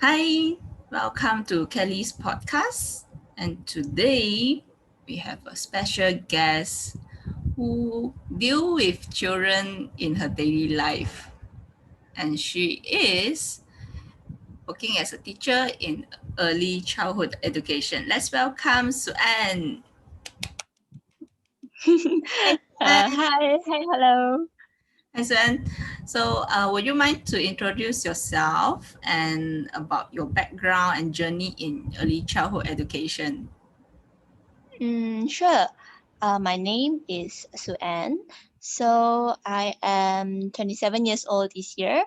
Hi, welcome to Kelly's podcast. And today we have a special guest who deal with children in her daily life. And she is working as a teacher in early childhood education. Let's welcome Suan. Hi, Suan. Hello. Hi, Suan. So, would you mind to introduce yourself and about your background and journey in early childhood education? Sure. My name is Suan. So I am 27 years old this year.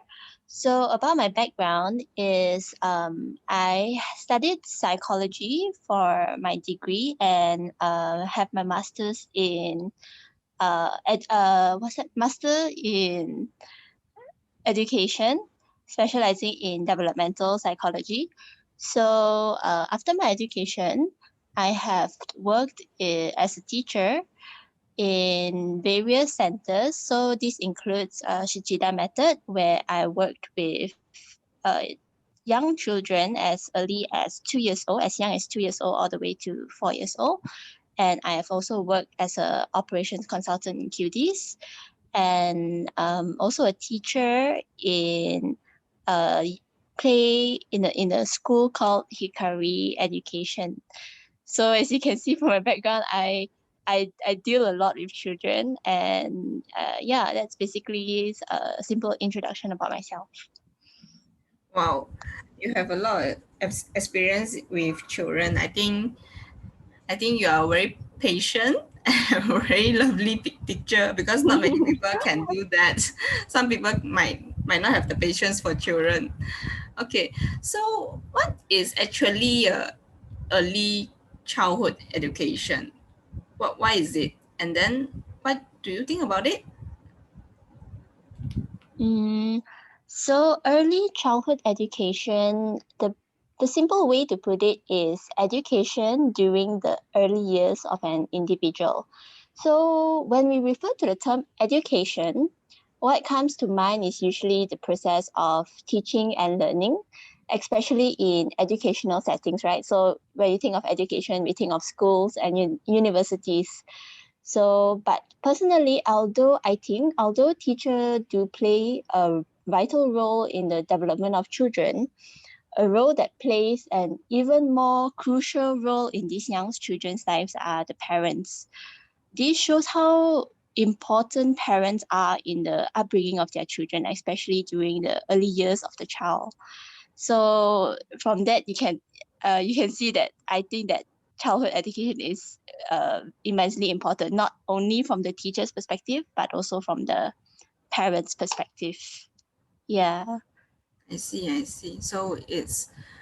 So about my background is I studied psychology for my degree and have my master's in what's that master in education, specializing in developmental psychology. So after my education, I have worked as a teacher in various centers. So this includes Shichida method, where I worked with young children as early as 2 years old, as young as 2 years old, all the way to 4 years old. And I have also worked as a operations consultant in QDs and also a teacher in a play in a school called Hikari Education. So as you can see from my background, I deal a lot with children, and yeah, that's basically a simple introduction about myself. Wow, you have a lot of experience with children. I think you are very patient and a very lovely teacher because not many people can do that. Some people might not have the patience for children. Okay, so what is actually early childhood education? Why is it? And then what do you think about it? Mm, so early childhood education, the simple way to put it is education during the early years of an individual. So when we refer to the term education, what comes to mind is usually the process of teaching and learning, especially in educational settings, right? So when you think of education, we think of schools and universities. So, but personally, although teacher do play a vital role in the development of children, a role that plays an even more crucial role in these young children's lives are the parents. This shows how important parents are in the upbringing of their children, especially during the early years of the child. So from that, you can see that I think that childhood education is immensely important, not only from the teacher's perspective, but also from the parents' perspective. Yeah, I see. So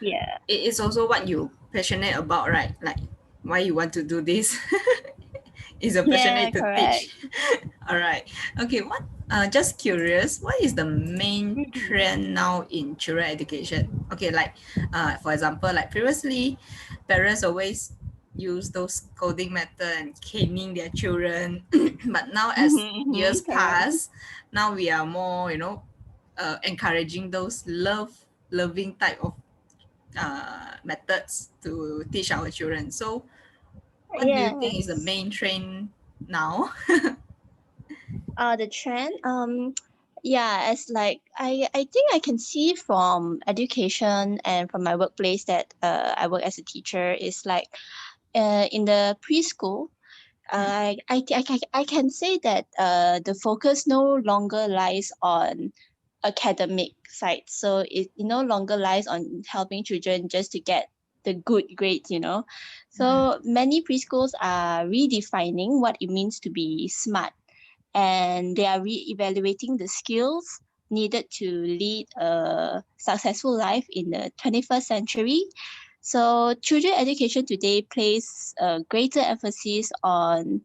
yeah, it is also what you passionate about, right? Like why you want to do this. Is a yeah, passionate to correct. teach. All right. Okay. What? Just curious. What is the main Mhm. trend now in children education? Okay. Like, for example, like previously, parents always use those scolding method and caning their children, but now as years Correct. pass, now we are more, encouraging those loving type of methods to teach our children. So, what do you think is the Yes. main trend now? The trend. Yeah, as like I think I can see from education and from my workplace that I work as a teacher is like in the preschool. I can say that the focus no longer lies on academic side. So it no longer lies on helping children just to get the good grades. So many preschools are redefining what it means to be smart, and they are re-evaluating the skills needed to lead a successful life in the 21st century. So children education today places a greater emphasis on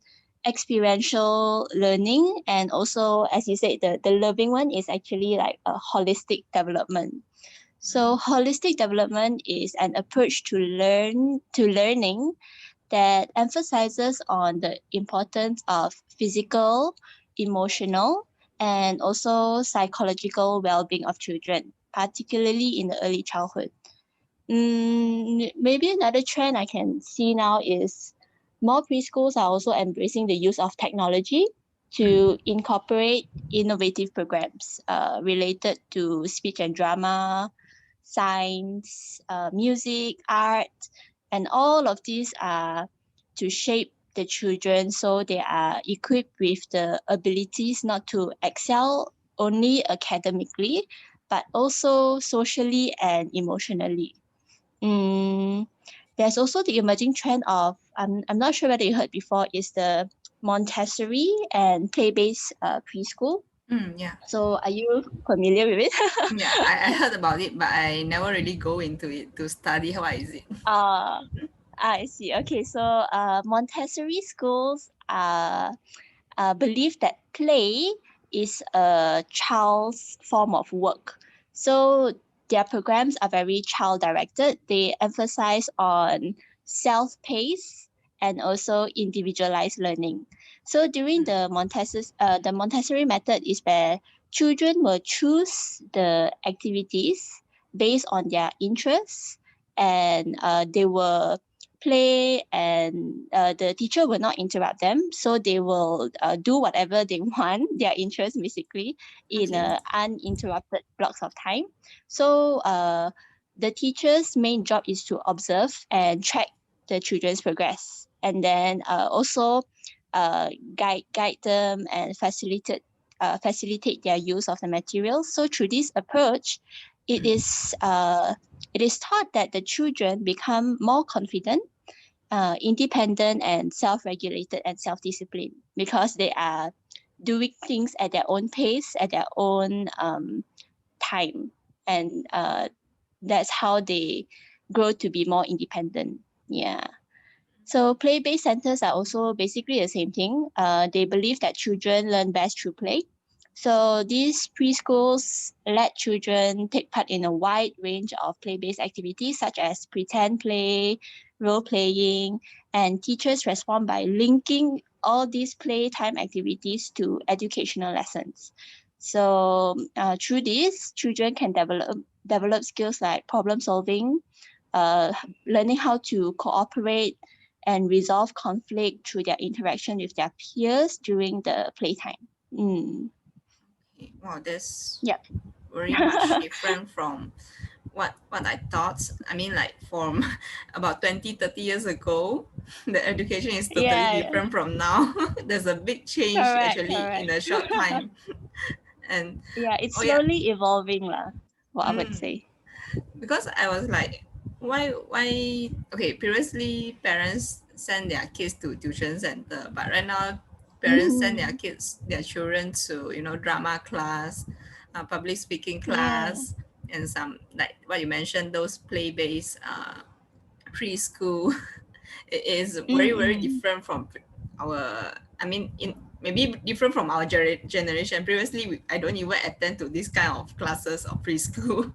experiential learning, and also, as you said, the loving one is actually like a holistic development. So holistic development is an approach to learning that emphasizes on the importance of physical, emotional, and also psychological well-being of children, particularly in the early childhood. Maybe another trend I can see now is more preschools are also embracing the use of technology to incorporate innovative programs related to speech and drama, science, music, art, and all of these are to shape the children so they are equipped with the abilities not to excel only academically, but also socially and emotionally. Mm, there's also the emerging trend of I'm not sure whether you heard before is the Montessori and play-based preschool. Yeah. So are you familiar with it? Yeah, I heard about it, but I never really go into it to study how is it. uh, I see. Okay, so Montessori schools believe that play is a child's form of work. So their programs are very child directed. They emphasize on self pace and also individualized learning. So during the Montessori method is where children will choose the activities based on their interests, and they will play, and the teacher will not interrupt them, so they will do whatever they want, their interest basically, in Okay. uninterrupted blocks of time. So the teacher's main job is to observe and track the children's progress, and then also uh, guide them and facilitate their use of the materials. So through this approach, it Mm. is uh, it is taught that the children become more confident, independent, and self-regulated and self-disciplined because they are doing things at their own pace, at their own time, and that's how they grow to be more independent. Yeah. So play-based centers are also basically the same thing. They believe that children learn best through play. So these preschools let children take part in a wide range of play-based activities such as pretend play, role playing, and teachers respond by linking all these playtime activities to educational lessons. So through this, children can develop skills like problem solving, uh, learning how to cooperate and resolve conflict through their interaction with their peers during the playtime. Wow, that's Yep. very much different from what I thought. I mean, like from about 20-30 years ago, the education is totally Yeah, different from now. There's a big change correct, actually in correct. a short time. And Yeah, it's oh yeah, slowly evolving lah, what I would mm, say. because I was like, why? Okay, previously parents send their kids to tuition center, but right now parents send their Mm-hmm. kids, their children to drama class, public speaking Yeah. class, and some like what you mentioned, those play based preschool. It is very Mm-mm. different from our. I mean, in maybe different from our generation. Previously, I don't even attend to this kind of classes of preschool.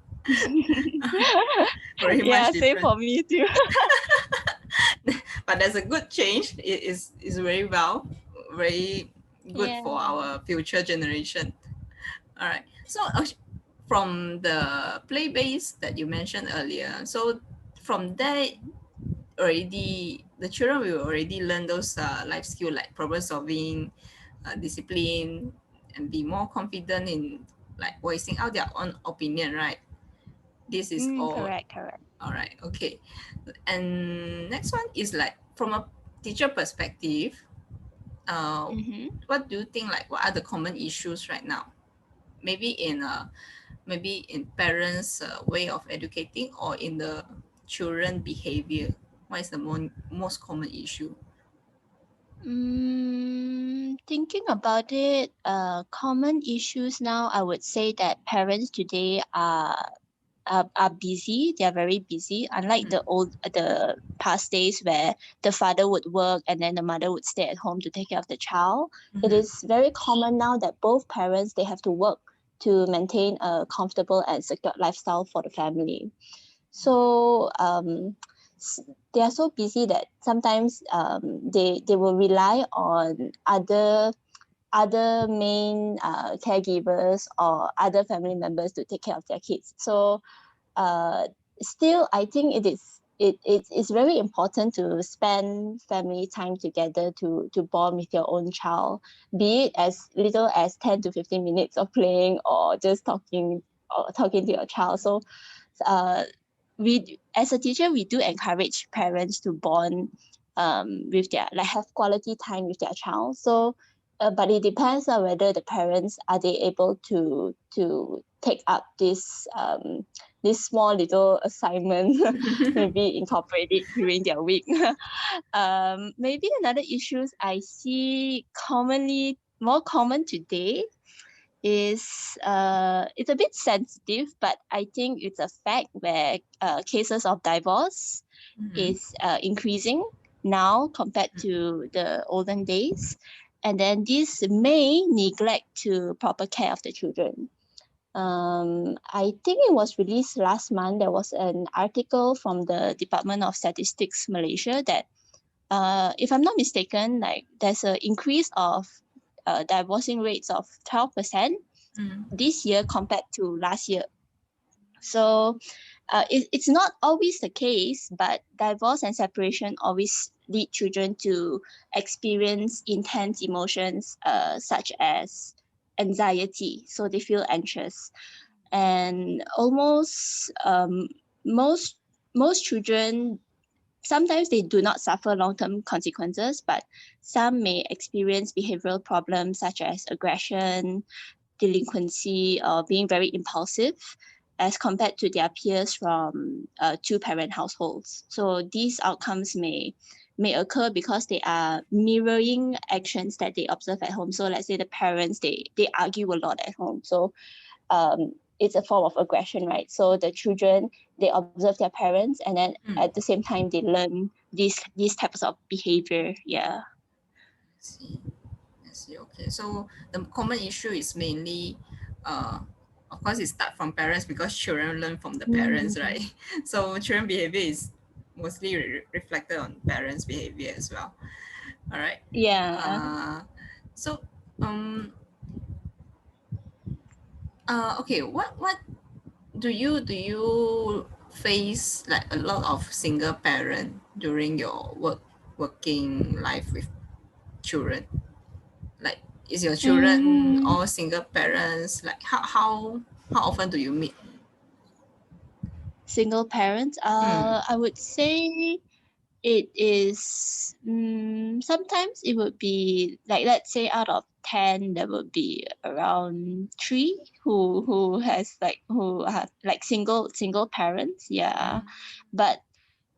Very much Yeah, same different. for me too. But there's a good change. It is very well, very good Yeah. for our future generation. All right. So from the play base that you mentioned earlier, so from there already the children will already learn those life skill like problem solving, discipline, and be more confident in like voicing out their own opinion. Right. This is all. Correct, correct. All right. Okay. And next one is like from a teacher perspective, uh, Mm-hmm. what do you think like what are the common issues right now? Maybe in parents' way of educating or in the children behavior. What is the most common issue? Thinking about it, common issues now, I would say that parents today are busy. They are very busy. Unlike the past days where the father would work and then the mother would stay at home to take care of the child, it Mm-hmm. is very common now that both parents they have to work to maintain a comfortable and secure lifestyle for the family. So they are so busy that sometimes they will rely on other main caregivers or other family members to take care of their kids. So uh, still, I think it's very important to spend family time together to bond with your own child, be it as little as 10 to 15 minutes of playing or just talking to your child. So uh, we as a teacher, we do encourage parents to bond with their, like, have quality time with their child. So but it depends on whether the parents are they able to take up this small little assignment, maybe incorporate it during their week. Maybe another issues I see more common today is it's a bit sensitive, but I think it's a fact where cases of divorce Mhm. is increasing now compared to the olden days, and then this may neglect to proper care of the children. I think it was released last month. There was an article from the Department of Statistics Malaysia that, if I'm not mistaken, like there's an increase of divorcing rates of 12% Mm. this year compared to last year. So it's not always the case, but divorce and separation always lead children to experience intense emotions, such as anxiety. So they feel anxious, and almost most most children, sometimes they do not suffer long-term consequences, but some may experience behavioral problems such as aggression, delinquency, or being very impulsive as compared to their peers from two-parent households. So these outcomes may occur because they are mirroring actions that they observe at home. So let's say the parents, they argue a lot at home. So it's a form of aggression, right? So the children, they observe their parents, and then at Mm. the same time they learn these types of behavior. Yeah. I see. I see. Okay. So the common issue is mainly, uh, of course, it start from parents because children learn from the parents, Mm. right? So children behavior is mostly reflected on parents' behavior as well. All right. Yeah. Uh, so um okay. What do you face like a lot of single parent during your working life with children? Like, is your children Mm, all single parents? Like, how often do you meet? single parents. Mm. I would say it is, sometimes it would be like, let's say out of 10 there would be around 3 who have like single parents. Yeah. Mm. But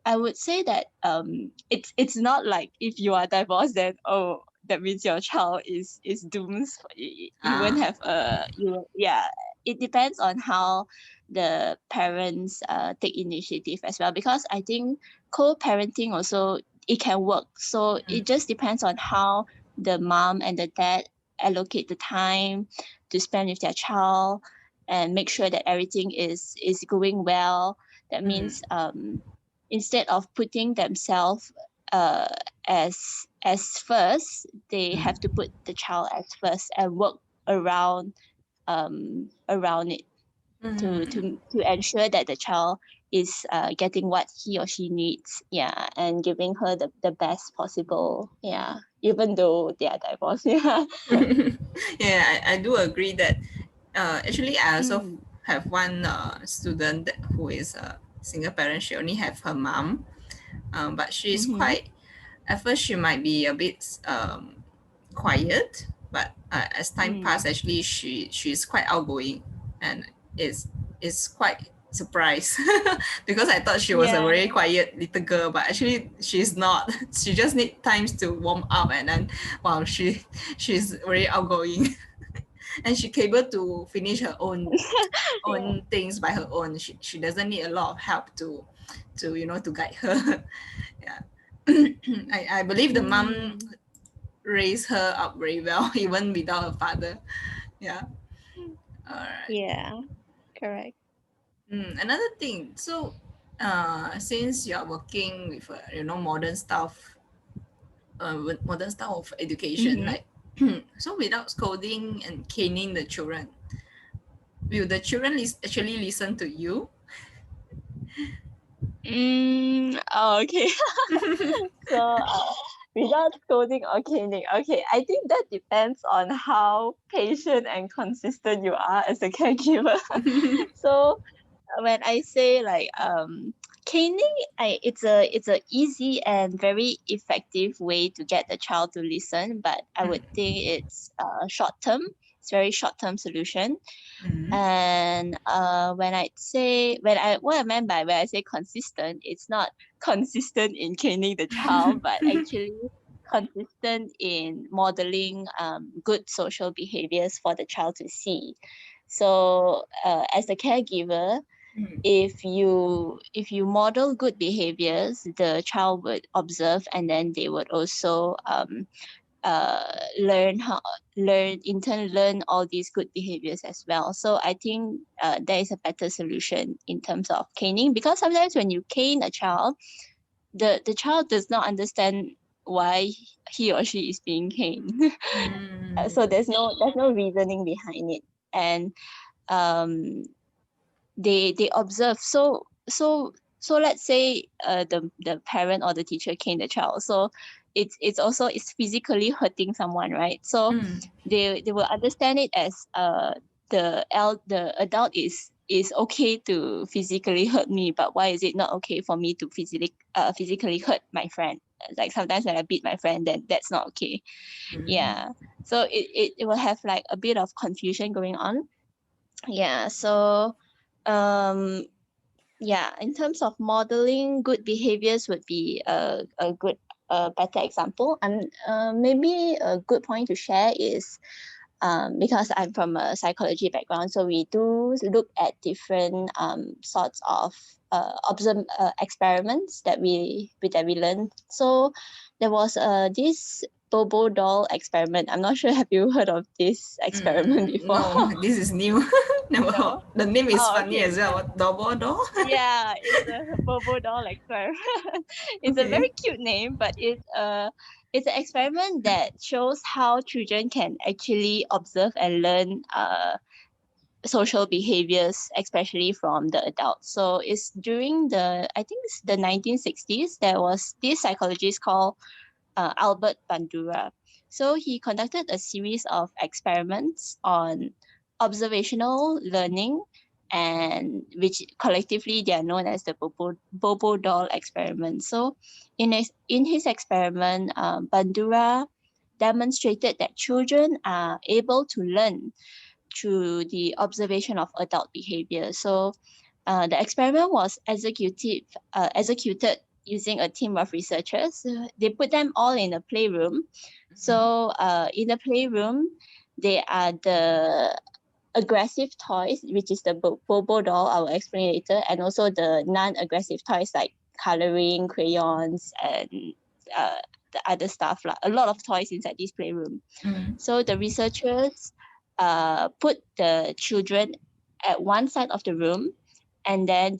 I would say that it's not like if you are divorced, then oh, that means your child is doomed. You won't Ah. have yeah. It depends on how the parents take initiative as well, because I think co-parenting also, it can work. So Mm. it just depends on how the mom and the dad allocate the time to spend with their child and make sure that everything is going well. That Mm. means instead of putting themselves uh, as first, they have to Mm. put the child as first and work around around it to Mm. ensure that the child is getting what he or she needs. Yeah, and giving her the best possible. Yeah, even though they are divorced. Yeah. Yeah, I do agree that actually I also Mm. have one student who is a single parent. She only have her mom, but she is Mm-hmm. quite, at first she might be a bit quiet, but as time Mm. passed, actually she's quite outgoing, and is quite surprised because I thought she was a Yeah. very quiet little girl, but actually she's not. She just need times to warm up, and then wow, she's very outgoing, and she capable to finish her Yeah. own things by her own. She doesn't need a lot of help to to guide her. Yeah. I believe the mom Mm. raised her up very well, even without her father. Yeah. All right. Yeah. Correct. Another thing. So, since you are working with modern stuff, with modern style of education, Mm-hmm. like so without scolding and caning the children, will the children actually listen to you? Okay. So, without scolding or caning, okay, I think that depends on how patient and consistent you are as a caregiver. So, when I say like caning, it's a easy and very effective way to get the child to listen, but I would think it's short term. It's very short term solution. Mm-hmm. And when I what I meant by when I say consistent, it's not consistent in caning the child, but actually consistent in modeling good social behaviors for the child to see. So as a caregiver, if you model good behaviors, the child would observe, and then they would also learn how learn all these good behaviors as well. So I think there is a better solution in terms of caning, because sometimes when you cane a child, the child does not understand why he or she is being caned. Mm-hmm. So there's no reasoning behind it. And um they observe. So let's say the parent or the teacher cane the child, so it's physically hurting someone, right? So they will understand it as the adult is okay to physically hurt me, but why is it not okay for me to physically hurt my friend? Like sometimes when I beat my friend, then that's not okay. Yeah. So it will have like a bit of confusion going on. Yeah. So um yeah, in terms of modeling good behaviors would be a good better example. And maybe a good point to share is because I'm from a psychology background, so we do look at different sorts of experiments that we learned. So there was this Bobo doll experiment. I'm not sure, have you heard of this experiment before? No, this is new. Never. No. The name is Oh, funny okay. as well. What, double door? Yeah, it's a Bobo doll experiment. It's a very Okay. cute name, but it's an experiment that shows how children can actually observe and learn social behaviors, especially from the adults. So it's during I think it's the 1960s. There was this psychologist called Albert Bandura. So he conducted a series of experiments on observational learning, and which collectively they are known as the Bobo doll experiment. So in his experiment, Bandura demonstrated that children are able to learn through the observation of adult behavior. So the experiment was executed using a team of researchers. They put them all in a playroom. So in the playroom, there are the aggressive toys, which is the Bobo doll, I will explain later, and also the non-aggressive toys like coloring, crayons, and uh, the other stuff. Like a lot of toys inside this playroom. So the researchers put the children at one side of the room, and then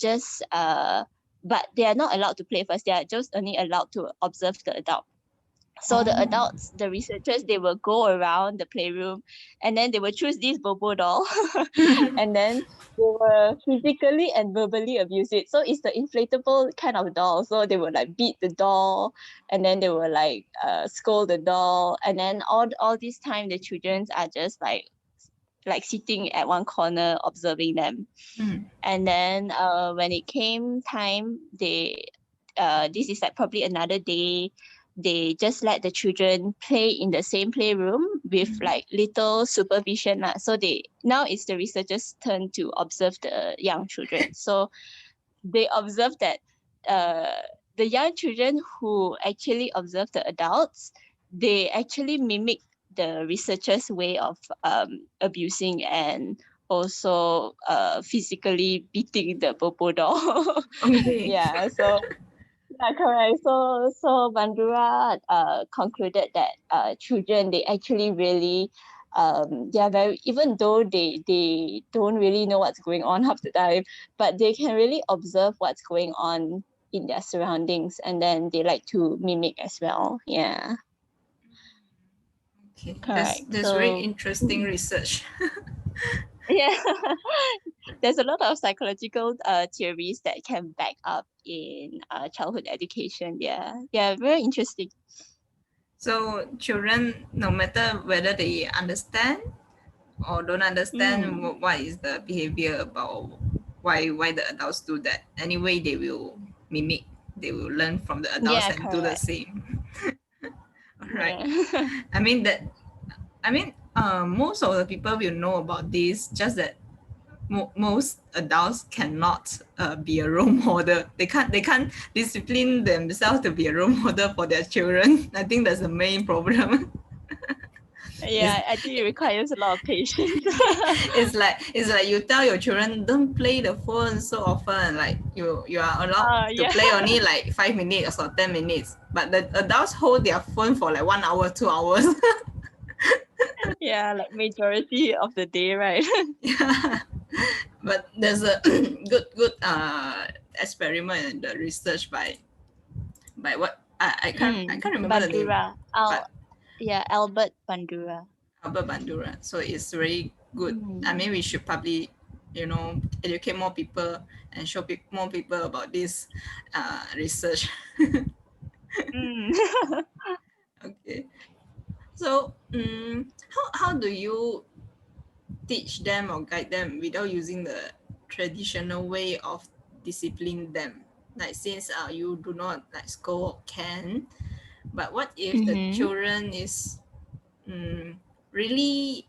but they are not allowed to play first. They are just only allowed to observe the adult. So the Oh. adults, the researchers, they will go around the playroom, and then they will choose this Bobo doll, and then they will physically and verbally abuse it. So it's the inflatable kind of doll. So they will like beat the doll, and then they will like scold the doll, and then all this time the children are just like sitting at one corner observing them. And then when it came time, this is like probably another day, they just let the children play in the same playroom with like little supervision lah. So now it's the researchers' turn to observe the young children. So they observe that uh, the young children who actually observe the adults, they actually mimic the researchers' way of abusing and also physically beating the Bobo doll. Okay. Yeah, so yeah, correct. So Bandura concluded that children, they actually really they are very, even though they don't really know what's going on half the time, but they can really observe what's going on in their surroundings, and then they like to mimic as well. Yeah, Okay. That's correct. very So interesting research. Yeah. There's a lot of psychological theories that can back up in childhood education. Yeah, very interesting. So children, no matter whether they understand or don't understand Mm. what is the behavior about, why the adults do that, anyway they will mimic, they will learn from the adults Yeah, and do the correct. same. All right. Yeah. I mean that. I mean, most of the people will know about this. Just that most adults cannot be a role model. They can't discipline themselves to be a role model for their children. I think that's the main problem. it's, Yeah, I think it requires a lot of patience. it's like you tell your children don't play the phone so often. Like you are allowed to Yeah. play only like 5 minutes or 10 minutes, but the adults hold their phone for like 1 hour, 2 hours. Yeah, like majority of the day, right? Yeah. But there's a good experiment and the research by what I can't remember the name, Bandura. but Albert Bandura. Albert Bandura. So it's very good. I Mm. mean, we should probably educate more people and show more people about this research. Mm. Okay. So how do you teach them or guide them without using the traditional way of disciplining them? Like since you do not like scold or can, but what if the Mm-hmm. children is really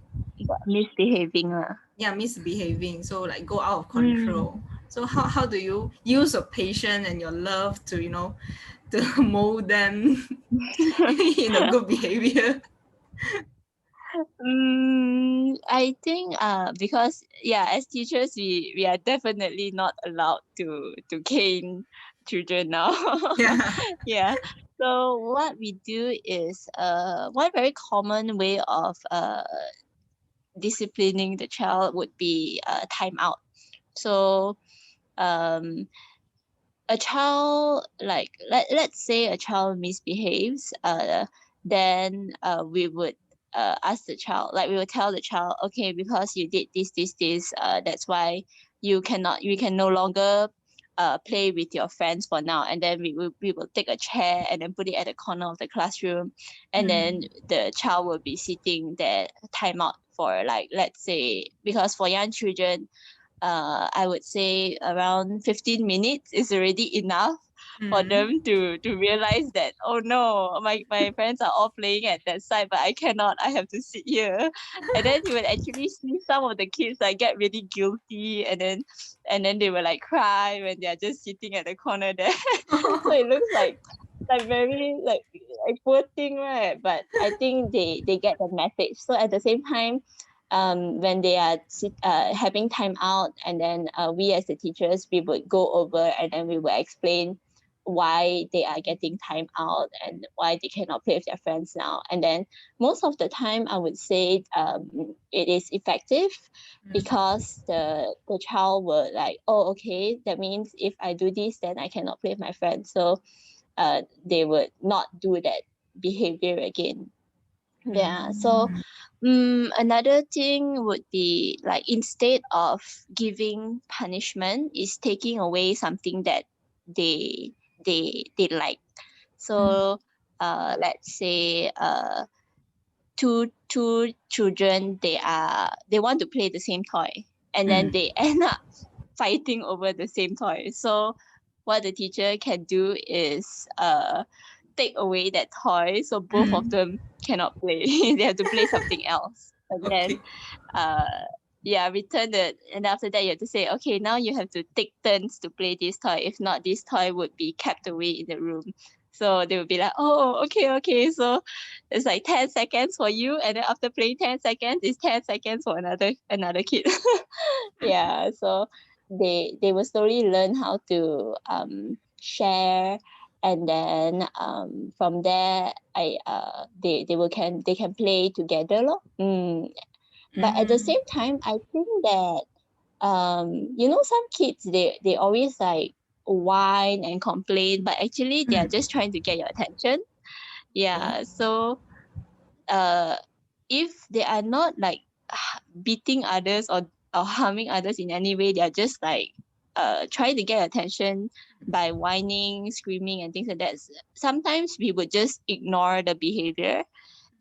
Misbehaving. misbehaving, so like go out of Mm. control? So how do you use your patience and your love to to mold them in a good behavior? I think because as teachers we are definitely not allowed to cane children now. Yeah. Yeah. So what we do is one very common way of disciplining the child would be timeout. So um a child, like let's say a child misbehaves, then we would ask the child, like we will tell the child, okay, because you did this, that's why you can no longer play with your friends for now. And then we will take a chair and then put it at the corner of the classroom, and then Mm, the child will be sitting there timeout for, like, let's say, because for young children, I would say around 15 minutes is already enough for mm. them to realize that, oh no, my friends are all playing at that side, but I cannot, I have to sit here. And then you will actually see some of the kids like get really guilty, and then they will like cry when they are just sitting at the corner there. So it looks like very like poor thing, right? But I think they get the message. So at the same time, when they are having time out, and then we as the teachers, we would go over and then we will explain why they are getting time out and why they cannot play with their friends now. And then most of the time, I would say it is effective, because the child will like, oh, okay, that means if I do this, then I cannot play with my friends. So they would not do that behavior again. Yeah. So Mm, another thing would be, like, instead of giving punishment, is taking away something that they they like. mm, So let's say two children, they want to play the same toy, and then mm, they end up fighting over the same toy. So what the teacher can do is take away that toy, so both of mm. them cannot play. They have to play something else. And then Okay. uh return it, and after that you have to say, okay, now you have to take turns to play this toy. If not, this toy would be kept away in the room. So they would be like, oh, okay. So it's like 10 seconds for you, and then after playing 10 seconds, it's 10 seconds for another kid. Yeah. So they will slowly learn how to share, and then from there, they can play together lor. But at the Mm, same time, I think that some kids, they always like whine and complain, but actually they are mm. just trying to get your attention. Okay. Yeah. So uh if they are not like beating others, or or harming others in any way. They're just like trying to get attention by whining, screaming, and things like that. Sometimes we would just ignore the behavior,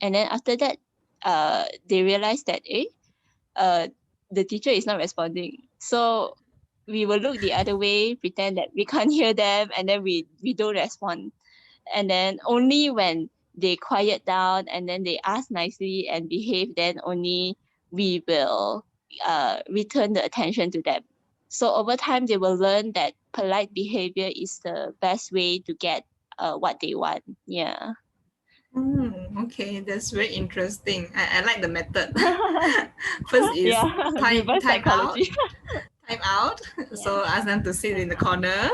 and then after that, they realize that uh, the teacher is not responding. So we will look the other way, pretend that we can't hear them, and then we don't respond. And then only when they quiet down and then they ask nicely and behave, then only we will return the attention to them. So over time, they will learn that polite behavior is the best way to get what they want. Yeah. Okay, that's very interesting. I like the method. First is Yeah. time Reverse time out, psychology. time out. Yeah. So ask them to sit in Time the out. corner.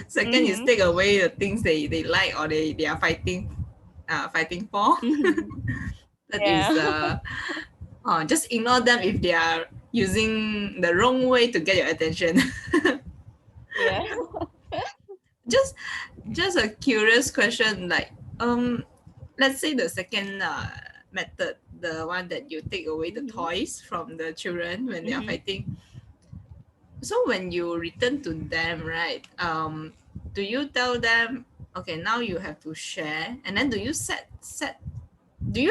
Second is Mm-hmm. take away the things they like or they are fighting for. Mm-hmm. That is Yeah. just ignore them if they are using the wrong way to get your attention. Yeah. just just a curious question, like let's say the second method, the one that you take away the Mm-hmm. toys from the children when they are Mm-hmm. fighting. So when you return to them, right, do you tell them, okay, now you have to share, and then do you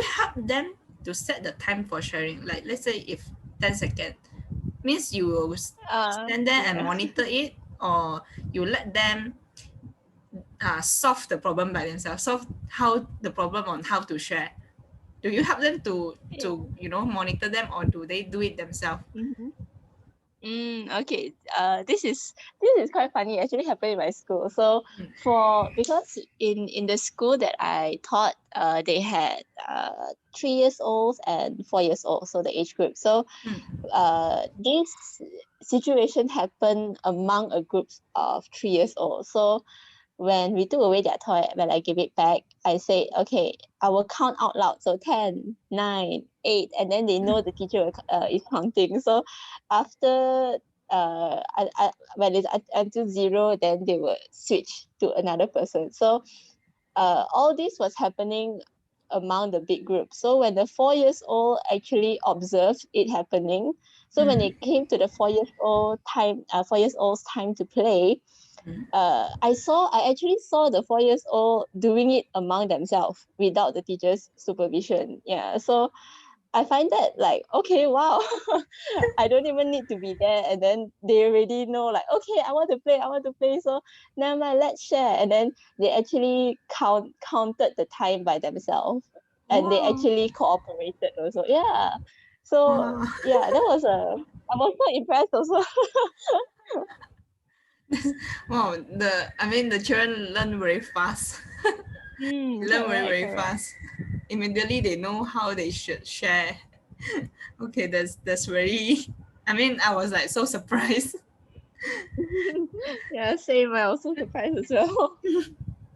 help them to set the time for sharing, like let's say if 10 seconds means you will stand there and Yeah. monitor it, or you let them solve the problem by themselves, solve how the problem on how to share. Do you help them to monitor them, or do they do it themselves? Yeah. Okay. This is quite funny. It actually happened in my school. So Mm, because in the school that I taught, they had 3 years olds and 4 years old, so the age group. So mm, this situation happened among a group of 3 years old. So when we took away their toy, when I gave it back, I said, okay, I will count out loud. So 10, 9, 8, and then they know the teacher is counting. So after when it's until 0, then they will switch to another person. So all this was happening among the big group. So when the 4 years old actually observed it happening, so when mm, it came to the 4 years old's time to play, mm. I actually saw the 4 years old doing it among themselves without the teacher's supervision. Yeah. So I find that like, okay, wow, I don't even need to be there. And then they already know like, okay, I want to play. So never mind, let's share. And then they actually counted the time by themselves, and they Wow. actually cooperated also. Yeah. So Wow. yeah, I was so impressed also. Wow, the children learn very fast. They learn very Correct, very correct. fast. Immediately they know how they should share. Okay, that's very. I was like so surprised. Yeah, same. I was so surprised as well.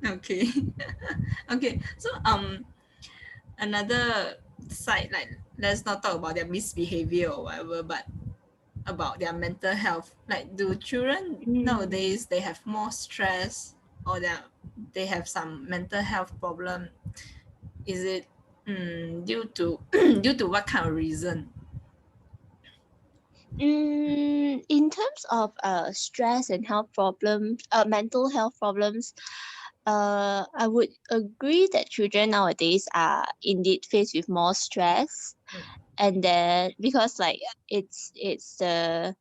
Okay. Okay, so another side, like let's not talk about their misbehavior or whatever, but about their mental health. Like, do children Mm. nowadays they have more stress, or they have some mental health problem? Is it due to due to what kind of reason? In terms of stress and health problems, mental health problems, I would agree that children nowadays are indeed faced with more stress, and then because like it's the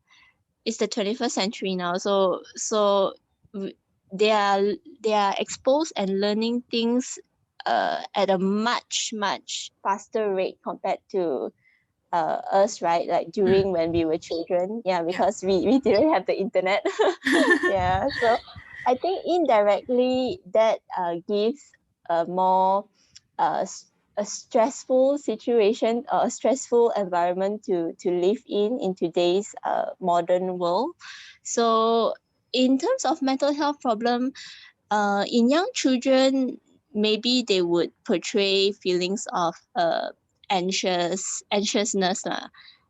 21st century now, so w- they are they are exposed and learning things at a much faster rate compared to us, right? Like Mm, during when we were children. Yeah, yeah. because we didn't have the internet. Yeah. So I think indirectly that gives a more uh s- a stressful situation or a stressful environment to live in today's modern world. So in terms of mental health problem, in young children, maybe they would portray feelings of anxiousness lah,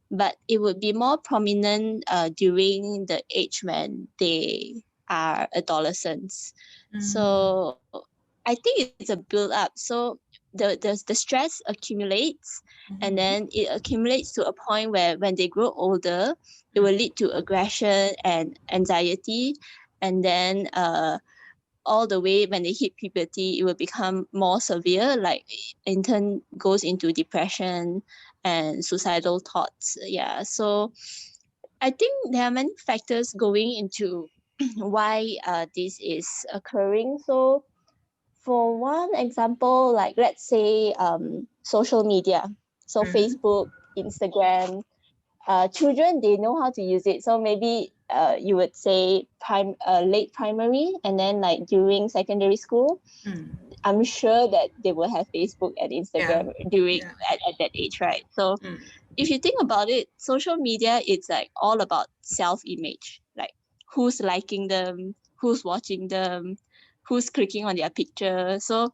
but it would be more prominent during the age when they are adolescents. Mm, So I think it's a build up. So the stress accumulates, and Mhm. then it accumulates to a point where when they grow older, it will lead to aggression and anxiety, and then all the way when they hit puberty, it will become more severe, like in turn goes into depression and suicidal thoughts. Yeah, so I think there are many factors going into why this is occurring. So for one example, like let's say social media, so Mhm. Facebook, Instagram, children, they know how to use it. So maybe you would say late primary, and then like during secondary school, Mm. I'm sure that they will have Facebook and Yeah. Instagram during Yeah. at that age, right? So Mm. if you think about it, social media, it's like all about self-image, like who's liking them, who's watching them, who's clicking on their picture. So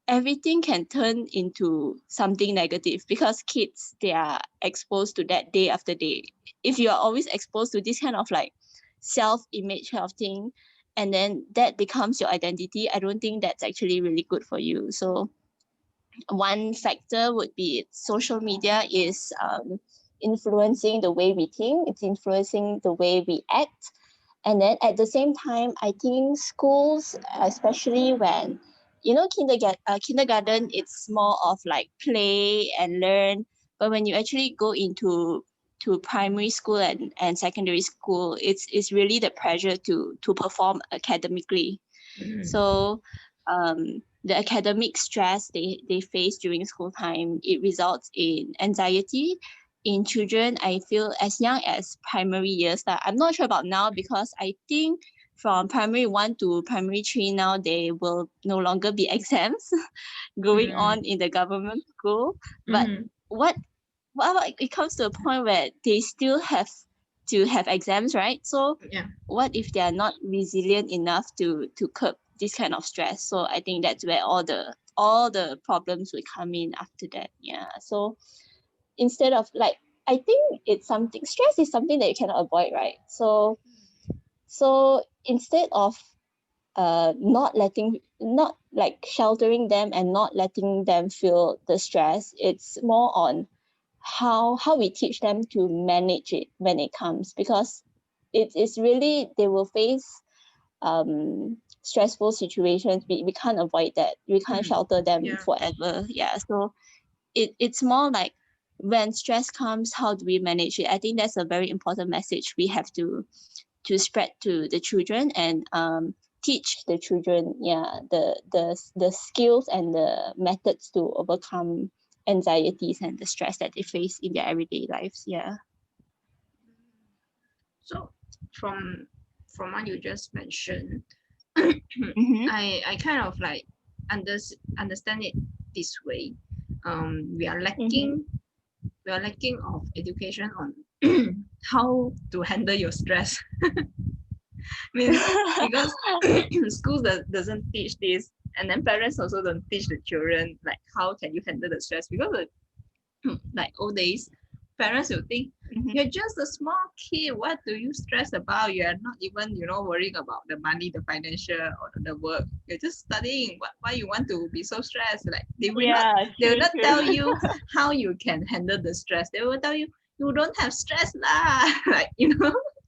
everything can turn into something negative because kids, they are exposed to that day after day. If you are always exposed to this kind of like self-image kind of thing, and then that becomes your identity, I don't think that's actually really good for you. So one factor would be social media is influencing the way we think, it's influencing the way we act. And then at the same time, I think schools, especially when, kindergarten, it's more of like play and learn. But when you actually go into to primary school and secondary school, it's really the pressure to perform academically. Mm. So the academic stress they face during school time, it results in anxiety in children. I feel as young as primary years. That I'm not sure about now, because I think from primary 1 to primary 3 now, there will no longer be exams going Mm. on in the government school. But Mhm. what what about it comes to a point where they still have to have exams, right? So Yeah. what if they are not resilient enough to curb this kind of stress? So I think that's where all the problems will come in after that. Yeah. So instead of like, I think it's something, stress is something that you cannot avoid, right? So instead of not like sheltering them and not letting them feel the stress, it's more on how we teach them to manage it when it comes, because it's really, they will face stressful situations. We can't avoid that, we can't Mm. shelter them Yeah. forever. Yeah, so it's more like when stress comes, how do we manage it? I think that's a very important message we have to spread to the children, and teach the children, yeah, the skills and the methods to overcome anxieties and the stress that they face in their everyday lives. Yeah. So from what you just mentioned, Mm-hmm. I kind of like under, understand it this way. We are Mm-hmm. lacking, of education on how to handle your stress. Means because schools doesn't teach this, and then parents also don't teach the children like how can you handle the stress, because like old days, parents will think Mm-hmm. you're just a small kid. What do you stress about? You are not even, worrying about the money, the financial, or the work. You're just studying. Why you want to be so stressed? Like Yeah, they will true, not true. tell you how you can handle the stress. They will tell you you don't have stress lah. Like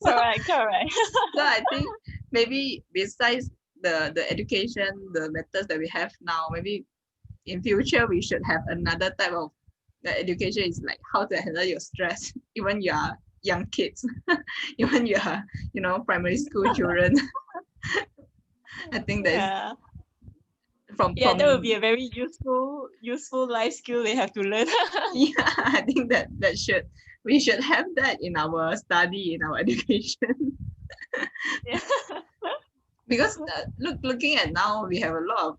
So Correct, correct. I think maybe besides the education, the methods that we have now, maybe in future we should have another type of the education is like how to handle your stress even you are young kids, even you are primary school children. I think that is Yeah. Yeah, that would be from a very useful life skill they have to learn. yeah, I think that we should have that in our study, in our education. Yeah. Because looking at now, we have a lot of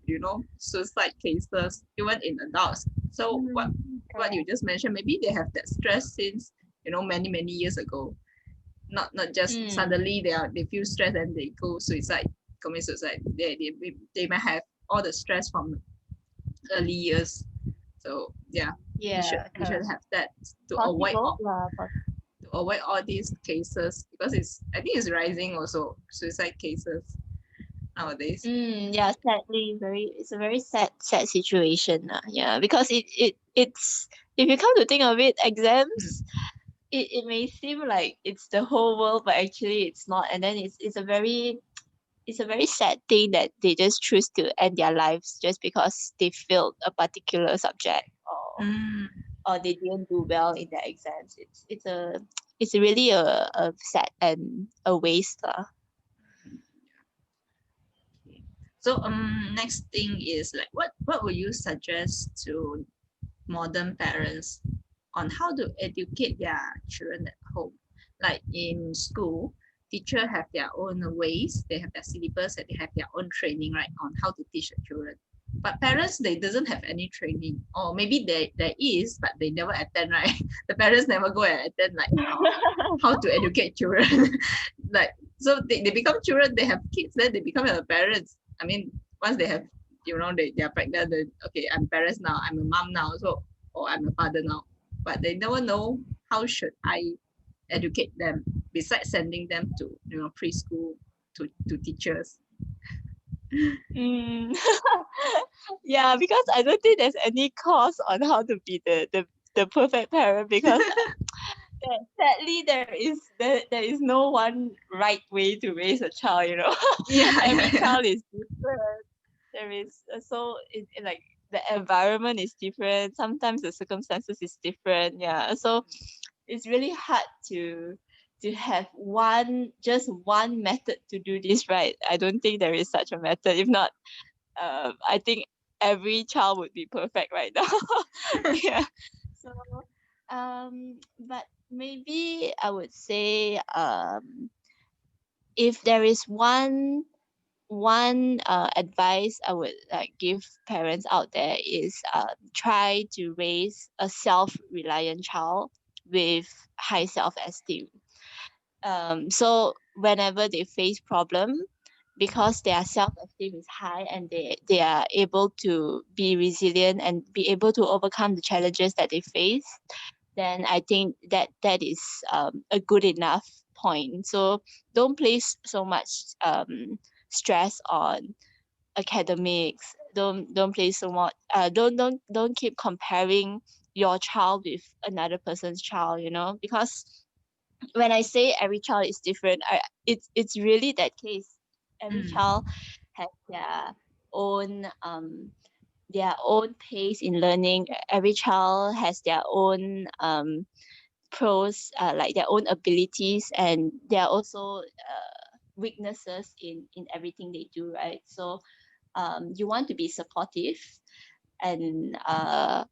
suicide cases even in adults. So what you Correct. just mentioned, maybe they have that stress since many years ago. Not just Mm. suddenly they feel stressed and they go suicide, commit suicide. They might have all the stress from early years. So yeah, Yeah, we should correct. have that to avoid Possible. Yeah, all these cases, because it's I think it's rising also, suicide cases. nowadays. Yeah, sadly, it's a very sad situation. Yeah, because it's if you come to think of it, exams, Mm. it may seem like it's the whole world, but actually it's not. And then it's a very sad thing that they just choose to end their lives just because they failed a particular subject, Mm. or they didn't do well in their exams. It's really a sad and a waste. Okay. So next thing is like what would you suggest to modern parents on how to educate their children at home? Like in school, teachers have their own ways, they have their syllabus, and they have their own training, right, on how to teach the children. But parents, they doesn't have any training, or maybe there is, but they never attend, right? The parents never go and attend like how to educate children. Like so they become children, they have kids, then they become their parents. I mean, once they have they are pregnant, then okay, I'm parents now, I'm a mom now, so or I'm a father now. But they never know how should I educate them besides sending them to preschool to teachers. Mm. Yeah, because I don't think there's any course on how to be the perfect parent, because sadly there is no one right way to raise a child, you know. Yeah, yeah, Every yeah. child is different. There is so like the environment is different, sometimes the circumstances is different. Yeah, so it's really hard to have one method to do this right. I don't think there is such a method. If not, I think every child would be perfect right now. Yeah. So, but maybe I would say, if there is one advice I would like give parents out there is, try to raise a self-reliant child with high self-esteem. So whenever they face problem, because their self-esteem is high and they are able to be resilient and be able to overcome the challenges that they face, then I think that is a good enough point. So don't place so much stress on academics. Don't place so much. Don't keep comparing your child with another person's child. You know, because when I say every child is different, it's really that case. Every Mm. child has their own pace in learning. Every child has their own pros, like their own abilities, and there are also weaknesses in everything they do, right? So you want to be supportive, and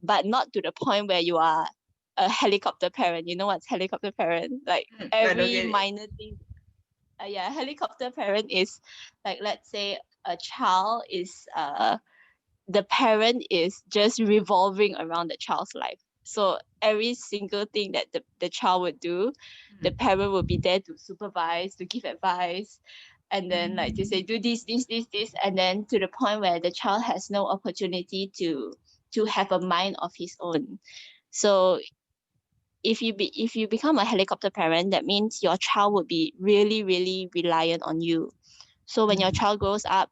but not to the point where you are a helicopter parent. You know what's helicopter parent? Like Mm. I don't every get it. minor thing. Yeah, helicopter parent is like, let's say a child is the parent is just revolving around the child's life. So every single thing that the child would do, the Mm. parent will be there to supervise, to give advice, and then like to say Mm. do this, and then to the point where the child has no opportunity to have a mind of his own. So if you become a helicopter parent, that means your child would be really, really reliant on you. So when your Mm. child grows up,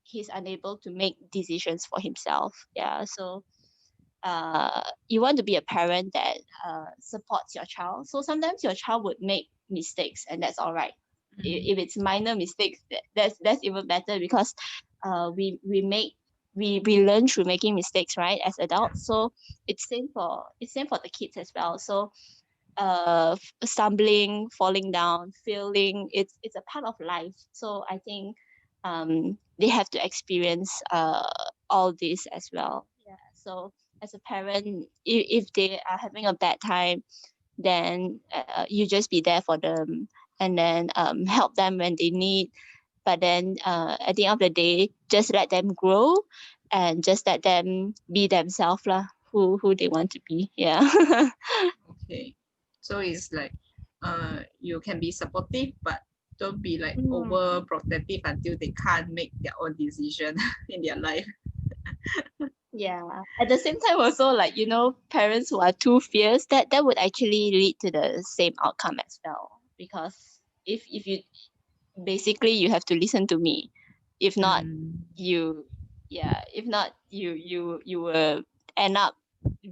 he's unable to make decisions for himself. Yeah. So you want to be a parent that supports your child. So sometimes your child would make mistakes, and that's all right. Mm. If it's minor mistakes, that's even better, because we learn through making mistakes, right, as Yeah. adults. So it's same for the kids as well. So stumbling, falling down, failing, it's a part of life. So I think they have to experience all this as well. Yeah. So as a parent, if they are having a bad time, then you just be there for them, and then help them when they need. But then at the end of the day, just let them grow, and just let them be themselves lah, who they want to be. Yeah. Okay. So it's like you can be supportive, but don't be like Mm. overprotective until they can't make their own decision in their life. Yeah. At the same time, also, like, parents who are too fierce, that would actually lead to the same outcome as well. Because if you basically you have to listen to me. If not, Mm, if not, you will end up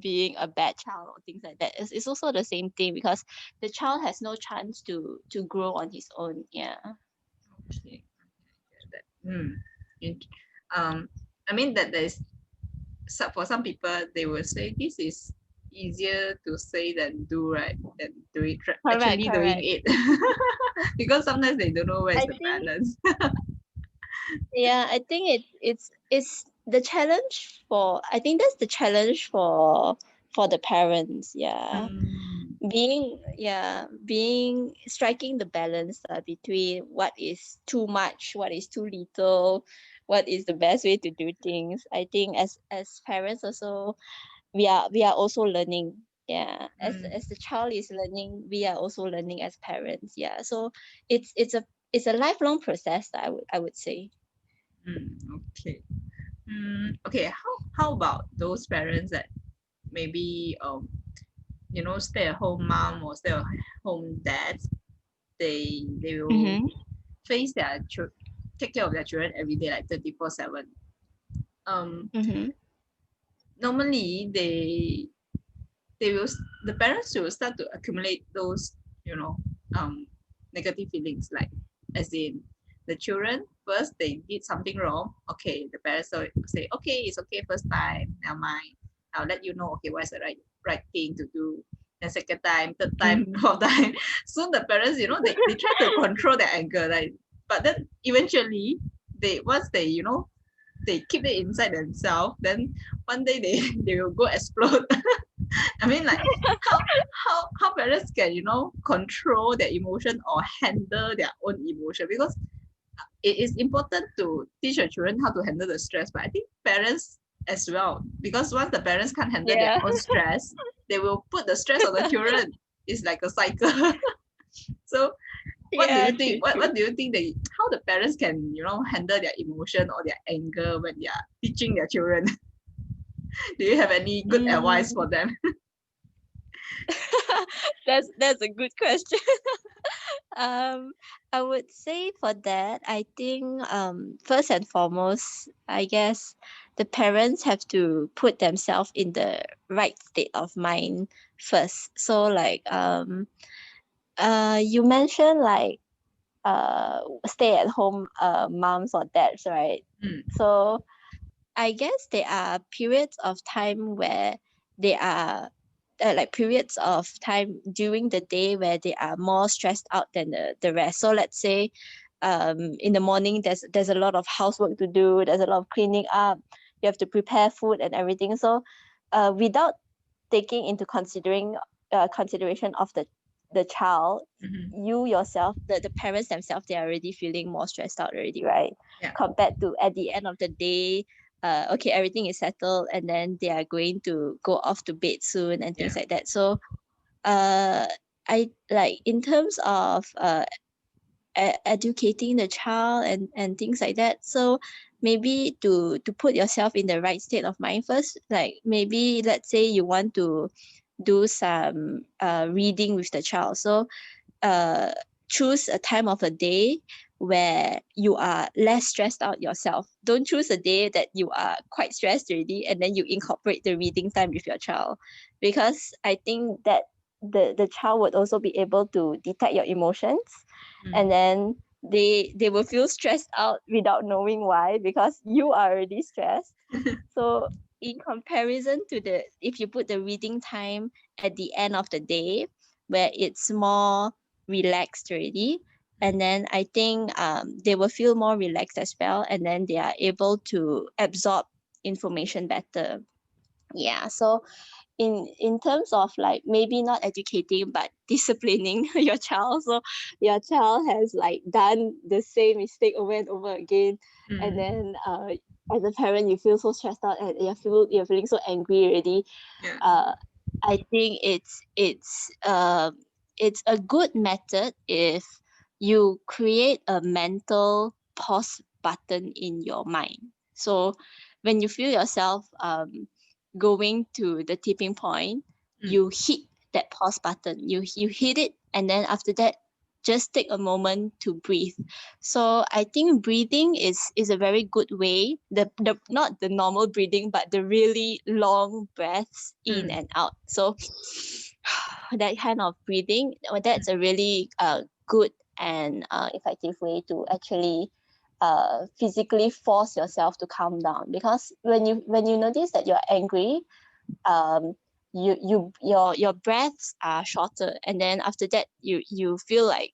being a bad child or things like that. It's also the same thing because the child has no chance to grow on his own. Yeah. okay. That, int- I mean that there's for some people they will say this is easier to say than do, right? Than do it Correct, actually doing correct. it, because sometimes they don't know where's I the think balance. yeah, I think it's the challenge for I think that's the challenge for the parents. Yeah. Mm, Being striking the balance between what is too much, what is too little, what is the best way to do things. I think as parents also we are also learning. Yeah, as mm, the child is learning, we are also learning as parents. Yeah, so it's a lifelong process, I would say. okay. Okay. How about those parents that maybe stay at home mom or stay at home dad? They will Mm-hmm. face their take care of their children every day like 24/7. Um, Mm-hmm. normally they will the parents will start to accumulate those you know um negative feelings, like as in the children first they did something wrong. Okay, the parents will say okay, it's okay, first time, never mind, I'll let you know, okay, what's the right thing to do. Then second time, third time, Mm-hmm. fourth time. So the parents, they try to control their anger, like, but then eventually they once they keep it inside themselves, then one day they will go explode. I mean, like, how how parents can control their emotion or handle their own emotion, because it is important to teach your children how to handle the stress, but I think parents as well, because once the parents can't handle their Yeah. own stress, they will put the stress on the children. It's like a cycle. So what do Yeah, you true, think, what true. do you think they how the parents can handle their emotion or their anger when they are teaching their children? Do you have any good advice Mm. for them? That's a good question. Um, I would say for that, I think first and foremost, I guess the parents have to put themselves in the right state of mind first. So like you mentioned like stay at home moms or dads, right? Mm, So I guess there are periods of time where they are like periods of time during the day where they are more stressed out than the rest. So let's say in the morning there's a lot of housework to do, there's a lot of cleaning up, you have to prepare food and everything. So without taking into consideration of the child, mhm. you yourself, the parents themselves, they are already feeling more stressed out already, right? Yeah, Compared to at the end of the day, okay, everything is settled and then they are going to go off to bed soon and yeah, things like that. So uh I like in terms of educating the child and things like that. So maybe to put yourself in the right state of mind first, like maybe let's say you want to do some reading with the child. So uh, choose a time of a day where you are less stressed out yourself. Don't choose a day that you are quite stressed already and then you incorporate the reading time with your child, because I think that the child would also be able to detect your emotions, mm, and then they will feel stressed out without knowing why because you are already stressed. So in comparison to the if you put the reading time at the end of the day where it's more relaxed already, and mm, then I think they will feel more relaxed as well, and then they are able to absorb information better. Yeah, so in terms of like maybe not educating but disciplining your child, so your child has like done the same mistake over and over again, and mm, then as a parent you feel so stressed out and you're feeling so angry already. yeah, uh I think it's a good method if you create a mental pause button in your mind. So when you feel yourself going to the tipping point, mm, you hit that pause button. You hit it, and then after that, just take a moment to breathe. So I think breathing is a very good way. The not the normal breathing, but the really long breaths in Mm, and out. So that kind of breathing, that's a really good and effective way to actually physically force yourself to calm down. Because when you notice that you're angry, um your breaths are shorter, and then after that you feel like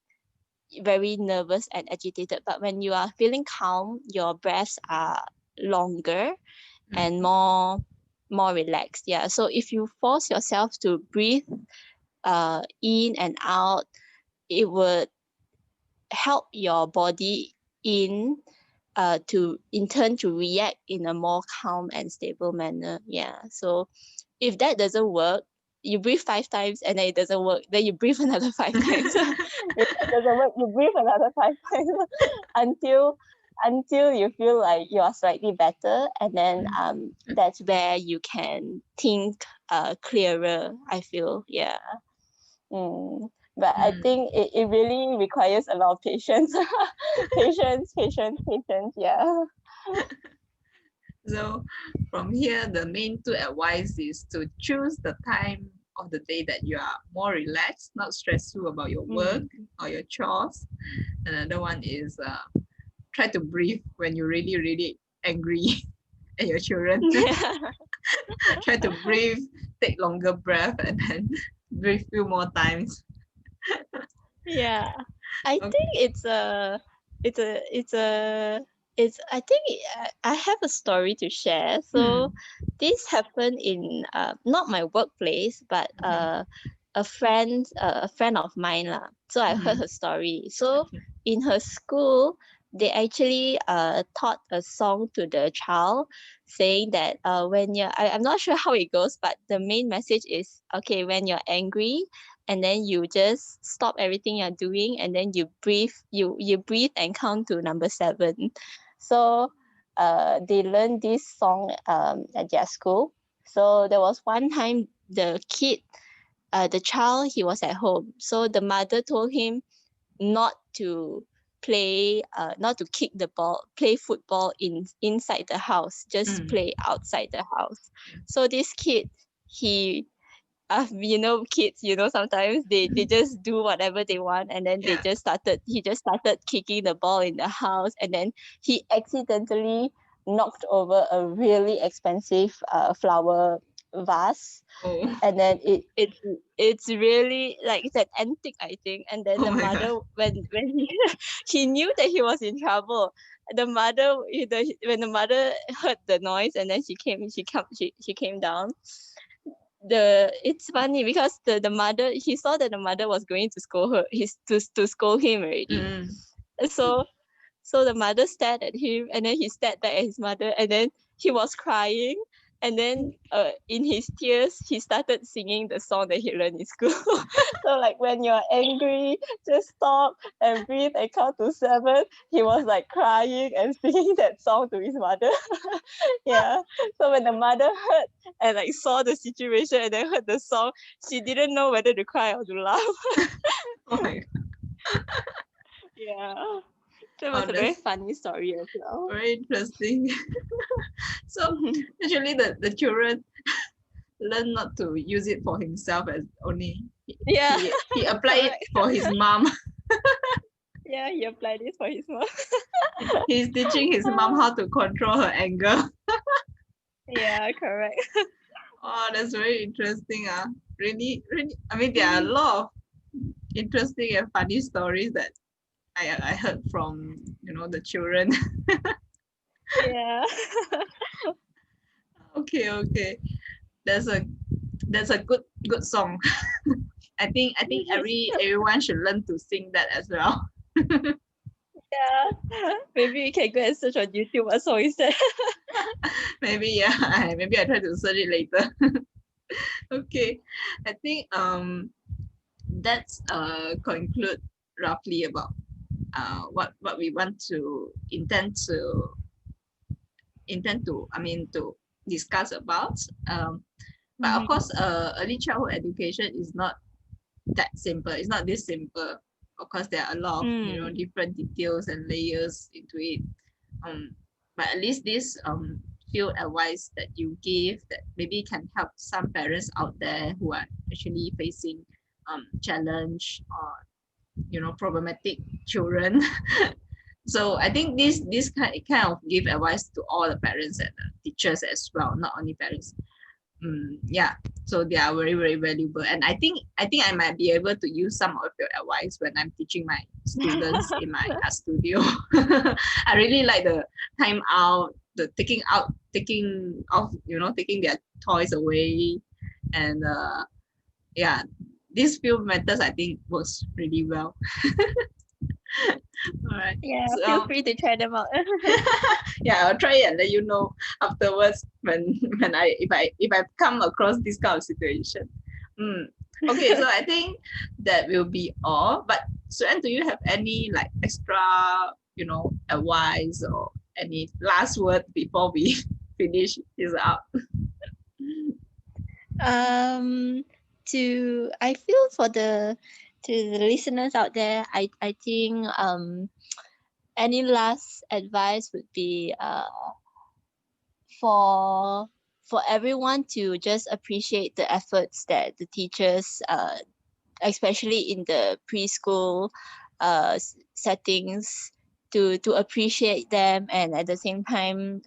very nervous and agitated. But when you are feeling calm, your breaths are longer mm, and more relaxed. Yeah, so if you force yourself to breathe in and out, it would help your body to in turn to react in a more calm and stable manner. Yeah, so if that doesn't work, you breathe 5 times, and then it doesn't work, then you breathe another 5 times. If that doesn't work, you breathe another 5 times until you feel like you are slightly better, and then mm, that's where you can think clearer, I feel. Yeah. But I mm. think it really requires a lot of patience. Patience. Yeah. So from here, the main two advice is to choose the time of the day that you are more relaxed, not stressful about your work Mm. or your chores. Another one is try to breathe when you're really, really angry at your children. Try to breathe, take longer breath, and then breathe few more times. Yeah, I think Okay. it's a, it's a, it's. I think I have a story to share. So, Hmm. this happened in not my workplace, but Okay. a friend of mine lah. So I heard Hmm. her story. So Okay. in her school, they actually taught a song to the child, saying that when I'm not sure how it goes, but the main message is, okay, when you're angry, and then you just stop everything you're doing, and then you breathe and count to number 7. So they learned this song at their school. So there was one time the child, he was at home, so the mother told him not to not to kick the ball, play football inside the house, just Mm. play outside the house. So this kid, he kids, sometimes they just do whatever they want, and then Yeah. he just started kicking the ball in the house, and then he accidentally knocked over a really expensive flower vase. Oh. And then it's really like it's an antique, I think. And then Oh the my god. mother, when he he knew that he was in trouble. The mother, when the mother heard the noise, and then she came down. It's funny because the mother, he saw that the mother was going to scold her, to scold him already. Mm. So the mother stared at him, and then he stared back at his mother, and then he was crying. And then in his tears, he started singing the song that he learned in school. So like, when you're angry, just stop and breathe and count to 7. He was like crying and singing that song to his mother. Yeah. So when the mother heard and like saw the situation and then heard the song, she didn't know whether to cry or to laugh. Oh my god. Yeah. That Oh, was a very that's funny story as well. very interesting. So actually, the children learn not to use it for himself as only Yeah, he apply it correct. for his mom. Yeah, he applied this for his mom. He's teaching his mom how to control her anger. Yeah, correct. Oh, that's very interesting. Really, really. I mean, there are a lot of interesting and funny stories that I heard from the children. Yeah. Okay, okay. That's a good song. I think everyone should learn to sing that as well. Yeah. Maybe we can go and search on YouTube what song is that. Maybe yeah. Maybe I try to search it later. Okay. I think that's conclude roughly about what we want to to discuss about. But of Mhm. course, early childhood education is not that simple. It's not this simple. of course there are a lot of different details and layers into it. But at least this few advice that you give that maybe can help some parents out there who are actually facing challenge or problematic children. So I think this kind of give advice to all the parents and the teachers as well, not only parents. Yeah, so they are very very valuable, and I think I might be able to use some of your advice when I'm teaching my students in my art studio. I really like the time out, the taking off, taking their toys away, and yeah, these few methods I think works really well. All right. Yeah, feel So free to try them out. yeah, I'll try it and let you know afterwards when if I come across this kind of situation. Okay, so I think that will be all. But Suen, do you have any like extra, advice or any last word before we finish this up? I feel for the to the listeners out there, I think any last advice would be for for everyone to just appreciate the efforts that the teachers especially in the preschool settings, to appreciate them, and at the same time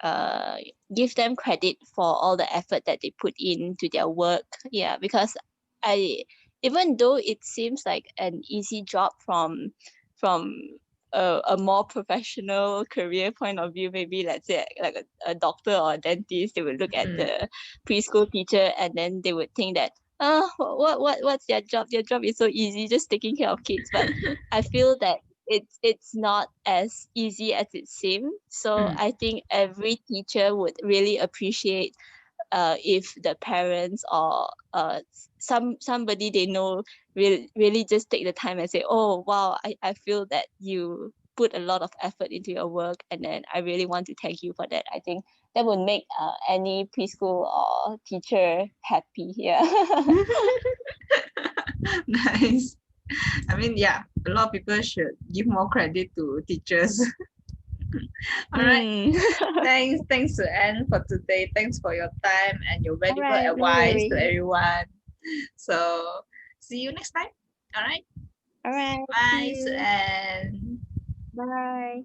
uh give them credit for all the effort that they put into their work. Yeah, because I even though it seems like an easy job from a more professional career point of view, maybe let's say like a doctor or a dentist, they would look at Mm, the preschool teacher and then they would think that what's their job, their job is so easy, just taking care of kids. But I feel that it's not as easy as it seems. So mm, I think every teacher would really appreciate if the parents or somebody they know really just take the time and say, oh wow, I feel that you put a lot of effort into your work, and then I really want to thank you for that. I think that would make any preschool or teacher happy. Yeah. nice. I mean, yeah, a lot of people should give more credit to teachers. All right. mm. Thanks to Anne for today. Thanks for your time and your All valuable right, no advice to worries. everyone. So see you next time. All right. All right, see Bye, you. Anne. Bye.